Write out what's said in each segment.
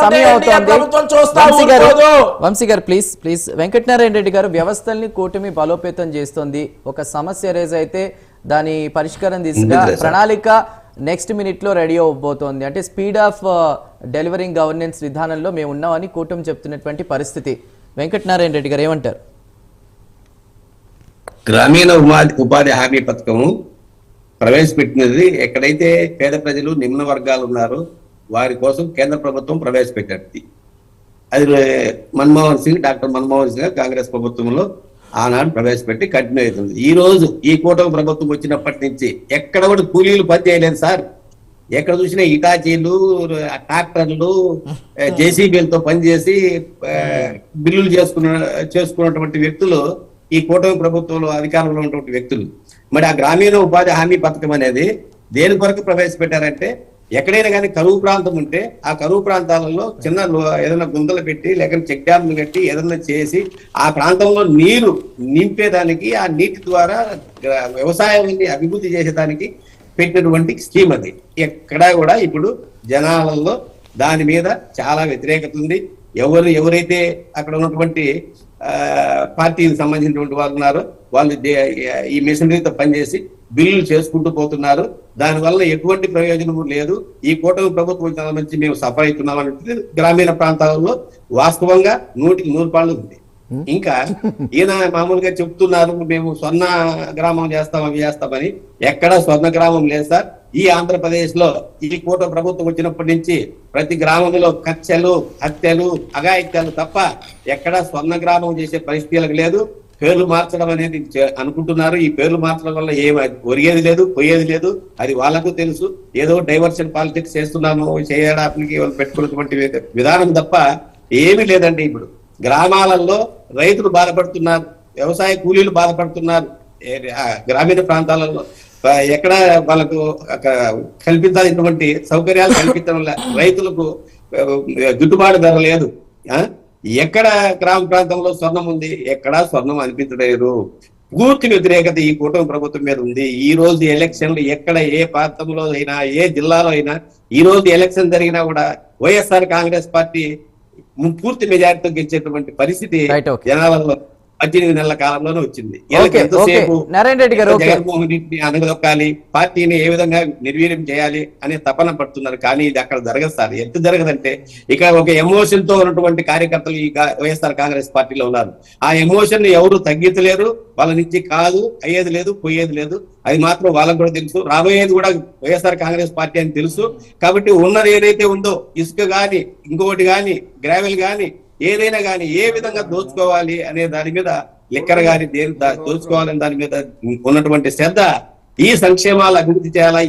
సమయం అవుతోంది. వంశీ గారు ప్లీజ్ ప్లీజ్. వెంకటనారాయణ రెడ్డి గారు, వ్యవస్థల్ని కూటమి బలోపేతం చేస్తోంది. ఒక సమస్య రేజ్ అయితే దాని పరిష్కారం దిశగా ప్రణాళిక నెక్స్ట్ మినిట్ లో రెడీ అవబోతోంది. అంటే స్పీడ్ ఆఫ్ డెలివరింగ్ గవర్నెన్స్ విధానంలో మేము ఉన్నామని కూటమి చెప్తున్నటువంటి పరిస్థితి. వెంకటనారాయణ రెడ్డి గారు ఏమంటారు? గ్రామీణ ఉపాధి హామీ పథకము ప్రవేశపెట్టినది ఎక్కడైతే పేద ప్రజలు నిమ్న వర్గాలు ఉన్నారో వారి కోసం కేంద్ర ప్రభుత్వం ప్రవేశపెట్టింది. అది డాక్టర్ మన్మోహన్ సింగ్ కాంగ్రెస్ ప్రభుత్వంలో ఆనాడు ప్రవేశపెట్టి కంటిన్యూ అవుతుంది. ఈ రోజు ఈ కూటమి ప్రభుత్వం వచ్చినప్పటి నుంచి ఎక్కడ కూడా కూలీలు పని చేయలేదు సార్. ఎక్కడ చూసినా ఇటాచీలు, ట్రాక్టర్లు, జేసీబీలతో పనిచేసి బిల్లులు చేసుకున్నటువంటి వ్యక్తులు ఈ కూటమి ప్రభుత్వంలో అధికారంలో ఉన్నటువంటి వ్యక్తులు. మరి ఆ గ్రామీణ ఉపాధి హామీ పథకం అనేది దేని కొరకు ప్రవేశపెట్టారంటే, ఎక్కడైనా కానీ కరువు ప్రాంతం ఉంటే ఆ కరువు ప్రాంతాలలో చిన్న ఏదైనా గుంతలు పెట్టి లేకపోతే చెక్ డ్యామ్లు కట్టి ఏదైనా చేసి ఆ ప్రాంతంలో నీరు నింపేదానికి, ఆ నీటి ద్వారా వ్యవసాయాన్ని అభివృద్ధి చేసేదానికి పెట్టినటువంటి స్కీమ్ అది. ఎక్కడా కూడా ఇప్పుడు జనాలలో దాని మీద చాలా వ్యతిరేకత ఉంది. ఎవరైతే అక్కడ ఉన్నటువంటి పార్టీకి సంబంధించినటువంటి వాళ్ళు ఉన్నారో వాళ్ళు ఈ మిషనరీతో పనిచేసి బిల్లులు చేసుకుంటూ పోతున్నారు. దానివల్ల ఎటువంటి ప్రయోజనము లేదు. ఈ కూటమి ప్రభుత్వం నుంచి మేము సఫర్ అవుతున్నాం అనేది గ్రామీణ ప్రాంతాలలో వాస్తవంగా 100% ఉంది. ఇంకా ఈయన మామూలుగా చెప్తున్నారు మేము స్వర్ణ గ్రామం చేస్తాం అవి చేస్తామని. ఎక్కడా స్వర్ణ గ్రామం లేదు సార్. ఈ ఆంధ్రప్రదేశ్ లో ఈ కూటమి ప్రభుత్వం వచ్చినప్పటి నుంచి ప్రతి గ్రామంలో కక్షలు, హత్యలు, అఘాయిత్యాలు తప్ప ఎక్కడా స్వర్ణ గ్రామం చేసే పరిస్థితులకు లేదు. పేర్లు మార్చడం అనేది అనుకుంటున్నారు. ఈ పేర్లు మార్చడం వల్ల ఒరిగేది లేదు, పోయేది లేదు. అది వాళ్ళకు తెలుసు. ఏదో డైవర్షన్ పాలిటిక్స్ చేస్తున్నాము చేయడానికి పెట్టుకున్నటువంటి విధానం తప్ప ఏమీ లేదండి. ఇప్పుడు గ్రామాలలో రైతులు బాధపడుతున్నారు, వ్యవసాయ కూలీలు బాధపడుతున్నారు. గ్రామీణ ప్రాంతాలలో ఎక్కడ వాళ్ళకు కల్పించాల్సినటువంటి సౌకర్యాలు కల్పించడం రైతులకు గిట్టుబాటు ధర లేదు. ఎక్కడ గ్రామ ప్రాంతంలో స్వర్ణం ఉంది, ఎక్కడా స్వర్ణం అనిపించలేదు. పూర్తి వ్యతిరేకత ఈ కూటమి ప్రభుత్వం మీద ఉంది. ఈ రోజు ఎలక్షన్లు ఎక్కడ ఏ ప్రాంతంలో అయినా, ఏ జిల్లాలో అయినా ఈ రోజు ఎలక్షన్ జరిగినా కూడా వైఎస్ఆర్ కాంగ్రెస్ పార్టీ పూర్తి మెజారిటీతో గెలిచేటువంటి పరిస్థితి జనాలలో 18 నెలల కాలంలోనే వచ్చింది. జగన్మోహన్ రెడ్డిని అనగదొక్కాలి, పార్టీని ఏ విధంగా నిర్వీర్యం చేయాలి అనే తపన పడుతున్నారు. కానీ ఇది అక్కడ జరగదు సార్. ఎంత జరగదంటే ఇక్కడ ఒక ఎమోషన్ తో ఉన్నటువంటి కార్యకర్తలు ఈ వైఎస్ఆర్ కాంగ్రెస్ పార్టీలో ఉన్నారు. ఆ ఎమోషన్ ని ఎవరు తగ్గించలేరు. వాళ్ళ నుంచి కాదు, అయ్యేది లేదు, పోయేది లేదు. అది మాత్రం వాళ్ళకు కూడా తెలుసు. రాబోయేది కూడా వైఎస్ఆర్ కాంగ్రెస్ పార్టీ అని తెలుసు. కాబట్టి ఉన్నది ఏదైతే ఉందో, ఇసుక గాని, ఇంకొకటి గాని, గ్రావెల్ గాని, ఏదైనా కానీ ఏ విధంగా దోచుకోవాలి అనే దాని మీద, లెక్కర గాని దేని దోచుకోవాలనే దాని మీద ఉన్నటువంటి శ్రద్ధ, ఈ సంక్షేమాలు అభివృద్ధి చేయాలా, ఈ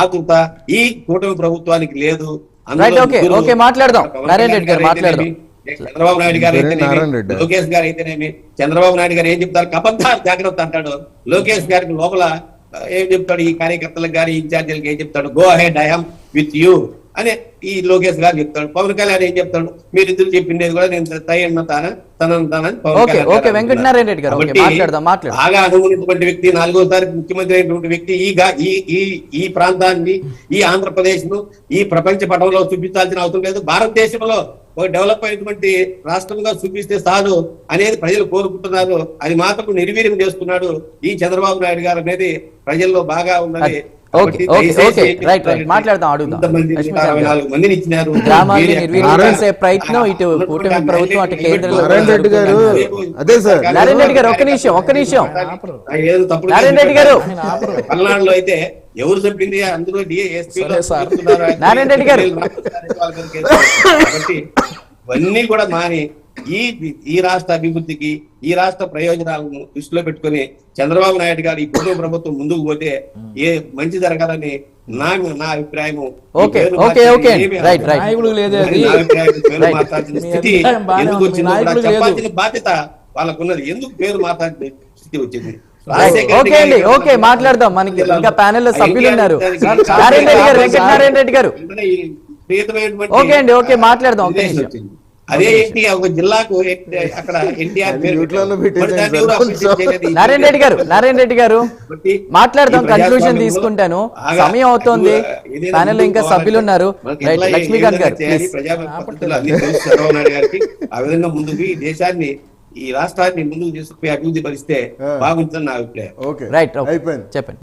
ఆతృత ఈ కూటమి ప్రభుత్వానికి లేదు. చంద్రబాబు నాయుడు గారు అయితేనేమి, లోకేష్ గారు అయితేనేమి, చంద్రబాబు నాయుడు గారు ఏం చెప్తారు, కబద్దార్ జాగ్రత్త అంటాడు. లోకేష్ గారికి లోపల ఏం చెప్తాడు, ఈ కార్యకర్తలకు గారి ఇన్ఛార్జీలకు ఏం చెప్తాడు, go ahead I am with you అనే ఈ లోకేష్ గారు చెప్తాడు. పవన్ కళ్యాణ్ ఏం చెప్తాడు, మీరు ఇద్దరు చెప్పిండేది కూడా నేను బాగా అనుకున్నటువంటి వ్యక్తి, 4వ ముఖ్యమంత్రి అయినటువంటి వ్యక్తి ఈ ప్రాంతాన్ని, ఈ ఆంధ్రప్రదేశ్ ను ఈ ప్రపంచ పటంలో చూపించాల్సిన అవసరం లేదు. భారతదేశంలో ఒక డెవలప్ అయినటువంటి రాష్ట్రంగా చూపిస్తే చాలు అనేది ప్రజలు కోరుకుంటున్నారు. అది మాత్రం నిర్వీర్యం చేస్తున్నాడు ఈ చంద్రబాబు నాయుడు గారు అనేది ప్రజల్లో బాగా ఉన్నది. మందిని ఇచ్చినారు. గ్రామాన్ని నిర్వీర్యం చేసే ప్రయత్నం ఇటు కూటమి ప్రభుత్వం, అటు కేంద్రంలో. నారాయణ రెడ్డి గారు ఒక్క నిమిషం నారాయణ రెడ్డి గారు, పల్నాడులో అయితే ఎవరు చెప్పింది అందులో నారాయణ రెడ్డి గారు కాబట్టి ఇవన్నీ కూడా మాని ఈ రాష్ట్ర అభివృద్ధికి, ఈ రాష్ట్ర ప్రయోజనాలను దృష్టిలో పెట్టుకుని చంద్రబాబు నాయుడు గారు ఈ కూటమి ప్రభుత్వం ముందుకు పోతే ఏ మంచి జరగాలని నా అభిప్రాయము. స్థితి ఎందుకు వచ్చింది, చెప్పాల్సిన బాధ్యత వాళ్ళకున్నది. ఎందుకు పేరు మాట్లాడిన స్థితి వచ్చింది? మాట్లాడదాం. మనకి ఇంకా ప్యానెల్ లో సభ్యులు ఉన్నారు. వెంకటనారాయణ రెడ్డి గారు మాట్లాడదాం. అదే ఏంటి ఒక జిల్లాకు అక్కడ ఎన్టీఆర్ పేరు న్యూట్రల్లో పెట్టారు. మరి దాన్ని ఎవరు appreciate చేయలేదు. నారాయణ రెడ్డి గారు కాబట్టి మాట్లాడదాం, ఈ కన్క్లూజన్ ప్రజాస్వామ్యంలో తీసుకుంటాను, బాగా సమయం అవుతోంది, ఏదైనా ప్యానెల్ లో ఇంకా ముందుకు సభ్యులు ఉన్నారు. మనకి రైట్, ఎట్లా లక్ష్మీకాంత్ ఏ గారు విధంగా చేయాలి, ప్లీజ్. ప్రజాస్వామ్య పద్ధతులు అన్ని తెలుసు చంద్రబాబు నాయుడు గారికి. ఆ విధంగా ముందుకు ఈ దేశాన్ని ఈ రాష్ట్రాన్ని ముందుకు తీసుకుపోయి అభివృద్ధి పరిస్తే బాగుంటుందని నా అభిప్రాయం. ఓకే రైట్, అయిపోయింది. చెప్పండి.